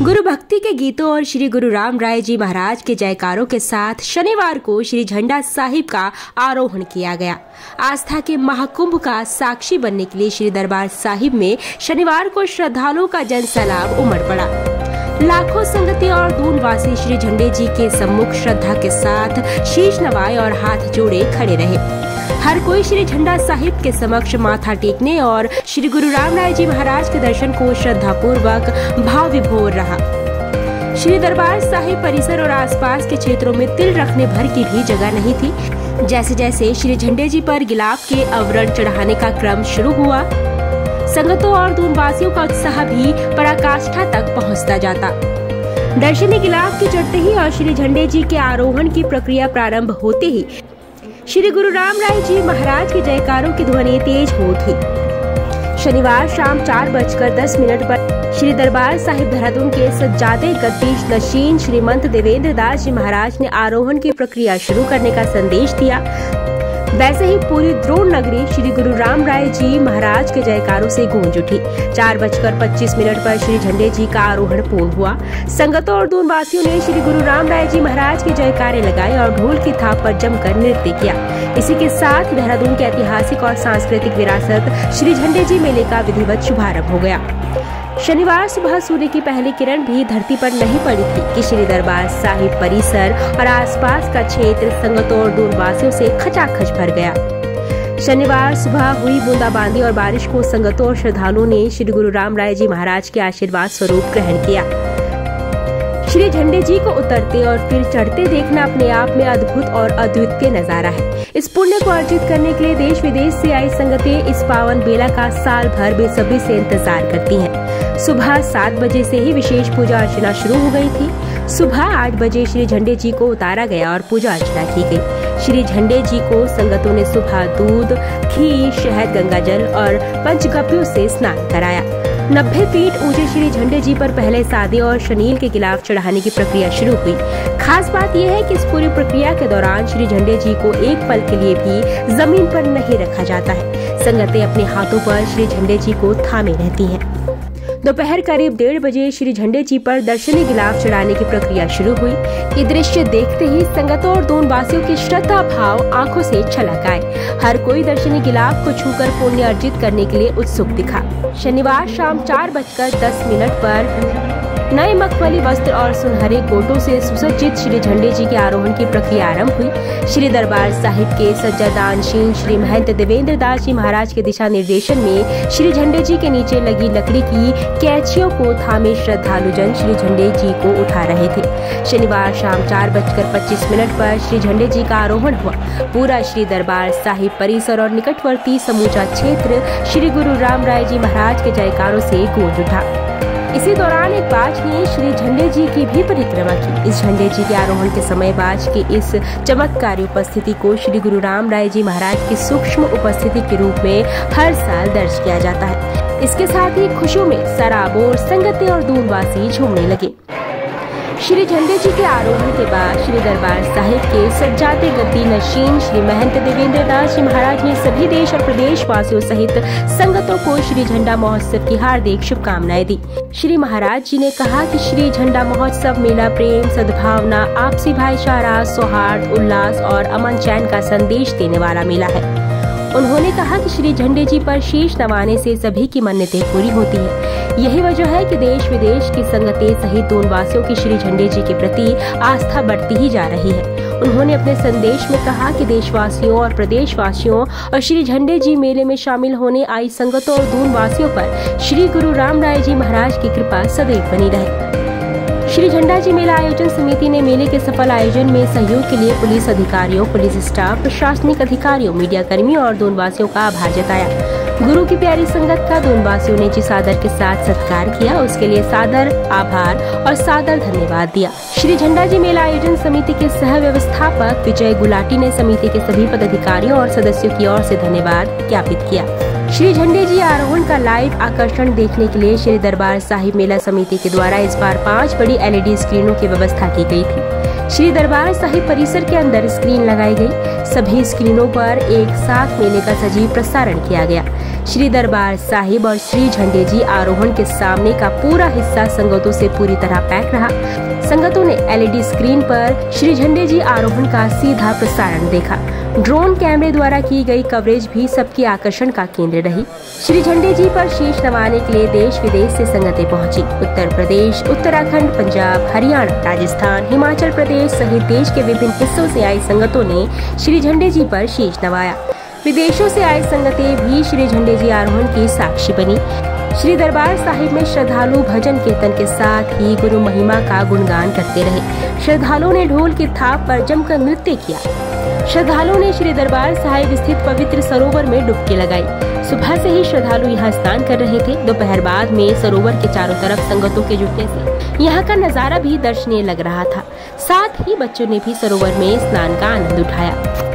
गुरु भक्ति के गीतों और श्री गुरु राम राय जी महाराज के जयकारों के साथ शनिवार को श्री झंडा साहिब का आरोहण किया गया। आस्था के महाकुंभ का साक्षी बनने के लिए श्री दरबार साहिब में शनिवार को श्रद्धालुओं का जनसैलाब उमड़ पड़ा। लाखों संगती और दूनवासी श्री झंडे जी के सम्मुख श्रद्धा के साथ शीश नवाए और हाथ जोड़े खड़े रहे। हर कोई श्री झंडा साहिब के समक्ष माथा टेकने और श्री गुरु राम राय जी महाराज के दर्शन को श्रद्धा पूर्वक भाव विभोर रहा। श्री दरबार साहिब परिसर और आसपास के क्षेत्रों में तिल रखने भर की भी जगह नहीं थी। जैसे जैसे श्री झंडे जी पर गुलाब के आवरण चढ़ाने का क्रम शुरू हुआ, संगतों और दूनवासियों का उत्साह भी पराकाष्ठा तक पहुंचता जाता। दर्शनी गुलाब के चढ़ते ही और श्री झंडे जी के आरोहण की प्रक्रिया प्रारंभ होते ही श्री गुरु राम राय जी महाराज के जयकारों की ध्वनि तेज हो उठी। शनिवार शाम 4:10 पर श्री दरबार साहिब देहरादून के सज्जादे गद्दीश नशीन श्रीमंत देवेंद्र दास जी महाराज ने आरोहण की प्रक्रिया शुरू करने का संदेश दिया। वैसे ही पूरी द्रोण नगरी श्री गुरु राम राय जी महाराज के जयकारों से गूंज उठी। 4:25 पर श्री झंडे जी का आरोहण पूर्ण हुआ। संगतों और दूनवासियों ने श्री गुरु राम राय जी महाराज के जयकारे लगाए और ढोल की थाप पर जमकर नृत्य किया। इसी के साथ देहरादून के ऐतिहासिक और सांस्कृतिक विरासत श्री झंडे जी मेले का विधिवत शुभारंभ हो गया। शनिवार सुबह सूर्य की पहली किरण भी धरती पर नहीं पड़ी थी कि श्री दरबार साहिब परिसर और आसपास का क्षेत्र संगतों और दूनवासियों से खचाखच भर गया। शनिवार सुबह हुई बूंदाबांदी और बारिश को संगतों और श्रद्धालुओं ने श्री गुरु राम राय जी महाराज के आशीर्वाद स्वरूप ग्रहण किया। श्री झंडे जी को उतरते और फिर चढ़ते देखना अपने आप में अद्भुत और अद्वितीय नजारा है। इस पुण्य को अर्जित करने के लिए देश विदेश से आई संगतें इस पावन बेला का साल भर बेसब्री से इंतजार करती हैं। सुबह 7 बजे से ही विशेष पूजा अर्चना शुरू हो गई थी। सुबह 8 बजे श्री झंडे जी को उतारा गया और पूजा अर्चना की गई। श्री झंडे जी को संगतों ने सुबह दूध, घी, शहद, गंगाजल और पंचगव्यों से स्नान कराया। 90 फीट ऊंचे श्री झंडे जी पर पहले सादे और शनील के गिलाफ चढ़ाने की प्रक्रिया शुरू हुई। खास बात यह है कि इस पूरी प्रक्रिया के दौरान श्री झंडे जी को एक पल के लिए भी जमीन पर नहीं रखा जाता है। संगतें अपने हाथों पर श्री झंडे जी को थामे रहती हैं। दोपहर करीब 1:30 बजे श्री झंडे जी पर दर्शनी गिलाफ चढ़ाने की प्रक्रिया शुरू हुई। ये दृश्य देखते ही संगतों और दूनवासियों की श्रद्धा भाव आंखों से छलक आए। हर कोई दर्शनी गिलाफ को छूकर पुण्य अर्जित करने के लिए उत्सुक दिखा। शनिवार शाम 4:10 पर नए मखमली वस्त्र और सुनहरे कोटों से सुसज्जित श्री झंडे जी के आरोहण की प्रक्रिया आरंभ हुई। श्री दरबार साहिब के सज्जादानशीन श्री महंत देवेंद्र दास जी महाराज के दिशा निर्देशन में श्री झंडे जी के नीचे लगी लकड़ी की कैचियों को थामे श्रद्धालुजन श्री झंडे जी को उठा रहे थे। शनिवार शाम 4:25 पर श्री झंडे जी का आरोहण हुआ। पूरा श्री दरबार साहिब परिसर और निकटवर्ती समूचा क्षेत्र श्री गुरु राम राय जी महाराज के जयकारों से गूंज उठा। इसी दौरान एक बाज ने श्री झंडे जी की भी परिक्रमा की। इस झंडे जी के आरोहण के समय बाज की इस चमत्कारी उपस्थिति को श्री गुरु राम राय जी महाराज की सूक्ष्म उपस्थिति के रूप में हर साल दर्ज किया जाता है। इसके साथ ही खुशियों में सराबोर संगतें और दूनवासी झूमने लगे। श्री झंडे जी के आरोहण के बाद श्री दरबार साहिब के सज्जादे गद्दी नशीन श्री महंत देवेंद्र दास जी महाराज ने सभी देश और प्रदेश वासियों सहित संगतों को श्री झंडा महोत्सव की हार्दिक शुभकामनाएं दी। श्री महाराज जी ने कहा कि श्री झंडा महोत्सव मेला प्रेम, सद्भावना, आपसी भाईचारा, सौहार्द, उल्लास और अमन चैन का संदेश देने वाला मेला है। उन्होंने कहा कि श्री झंडे जी पर शीश नवाने से सभी की मन्नतें पूरी होती है। यही वजह है कि देश विदेश की संगतें सहित दूनवासियों की श्री झंडे जी के प्रति आस्था बढ़ती ही जा रही है। उन्होंने अपने संदेश में कहा कि देशवासियों और प्रदेशवासियों और श्री झंडे जी मेले में शामिल होने आई संगतों और दूनवासियों पर श्री गुरु राम राय जी महाराज की कृपा सदैव बनी रहे। श्री झंडा जी मेला आयोजन समिति ने मेले के सफल आयोजन में सहयोग के लिए पुलिस अधिकारियों, पुलिस स्टाफ, प्रशासनिक अधिकारियों, मीडिया कर्मियों और दूनवासियों का आभार जताया। गुरु की प्यारी संगत का दूनवासियों ने जिस आदर के साथ सत्कार किया, उसके लिए सादर आभार और सादर धन्यवाद दिया। श्री झंडा जी मेला आयोजन समिति के सह व्यवस्थापक विजय गुलाटी ने समिति के सभी पदाधिकारियों और सदस्यों की ओर से धन्यवाद ज्ञापित किया। श्री झंडे जी आरोहण का लाइव आकर्षण देखने के लिए श्री दरबार साहिब मेला समिति के द्वारा इस बार 5 बड़ी LED स्क्रीनों की व्यवस्था की गई थी। श्री दरबार साहिब परिसर के अंदर स्क्रीन लगाई गई। सभी स्क्रीनों पर एक साथ मेले का सजीव प्रसारण किया गया। श्री दरबार साहिब और श्री झंडे जी आरोहण के सामने का पूरा हिस्सा संगतों से पूरी तरह पैक रहा। संगतों ने LED स्क्रीन पर श्री झंडे जी आरोहण का सीधा प्रसारण देखा। ड्रोन कैमरे द्वारा की गई कवरेज भी सबके आकर्षण का केंद्र रही। श्री झंडे जी पर शीश नवाने के लिए देश विदेश से संगतें पहुंची। उत्तर प्रदेश, उत्तराखंड, पंजाब, हरियाणा, राजस्थान, हिमाचल प्रदेश सहित देश के विभिन्न हिस्सों से आई संगतों ने श्री झंडे जी पर शीश नवाया। विदेशों से आई संगतें भी श्री झंडे जी आरोहण की साक्षी बनी। श्री दरबार साहिब में श्रद्धालु भजन कीर्तन के साथ ही गुरु महिमा का गुणगान करते रहे। श्रद्धालुओं ने ढोल की थाप पर जमकर नृत्य किया। श्रद्धालुओं ने श्री दरबार साहिब स्थित पवित्र सरोवर में डुबकी लगाई। सुबह से ही श्रद्धालु यहाँ स्नान कर रहे थे। दोपहर बाद में सरोवर के चारों तरफ संगतों के जुटने से यहाँ का नजारा भी दर्शनीय लग रहा था। साथ ही बच्चों ने भी सरोवर में स्नान का आनंद उठाया।